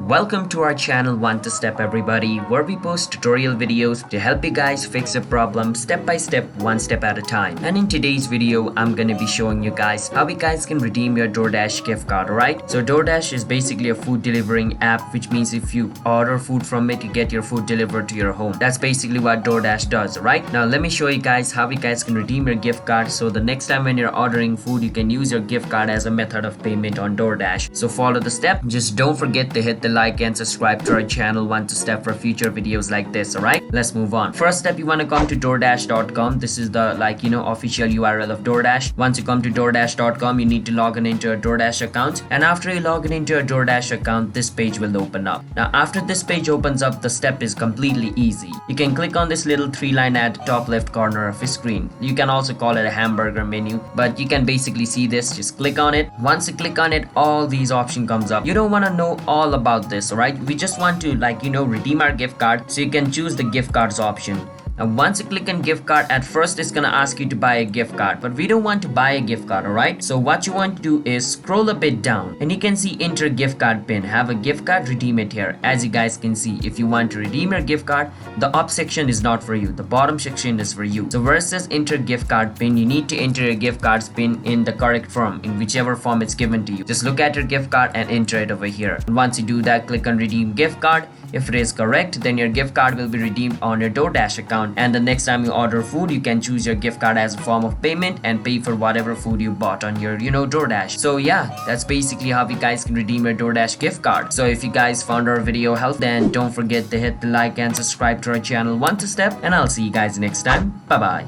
Welcome to our channel One to Step everybody, where we post tutorial videos to help you guys fix a problem step by step, one step at a time. And in today's video, I'm gonna be showing you guys how you guys can redeem your Doordash gift card, alright? So Doordash is basically a food delivering app, which means if you order food from it, you get your food delivered to your home. That's basically what Doordash does, alright? Now let me show you guys how you guys can redeem your gift card, so the next time when you're ordering food, you can use your gift card as a method of payment on Doordash. So follow the step. Just don't forget to hit the like and subscribe to our channel One to Step for future videos like this. Alright, let's move on. First step, you want to come to doordash.com. This is the official URL of Doordash. Once you come to doordash.com, you need to log in into a Doordash account, and after you log in into a Doordash account, this page will open up. Now after this page opens up, the step is completely easy. You can click on this little 3-line at the top left corner of your screen. You can also call it a hamburger menu, but you can basically see this. Just click on it. Once you click on it, all these options comes up. You don't want to know all about this, alright? We just want to redeem our gift card, so you can choose the gift cards option. Now once you click on gift card, at first it's gonna ask you to buy a gift card, but we don't want to buy a gift card, alright? So what you want to do is scroll a bit down, and you can see enter gift card pin. Have a gift card, redeem it here. As you guys can see, if you want to redeem your gift card, the up section is not for you, the bottom section is for you. So where it says enter gift card pin, you need to enter your gift card's pin in the correct form, in whichever form it's given to you. Just look at your gift card and enter it over here. And once you do that, click on redeem gift card. If it is correct, then your gift card will be redeemed on your Doordash account, and the next time you order food, you can choose your gift card as a form of payment and pay for whatever food you bought on your Doordash. So yeah, that's basically how you guys can redeem your Doordash gift card. So if you guys found our video helpful, then don't forget to hit the like and subscribe to our channel One to Step, and I'll see you guys next time. Bye bye.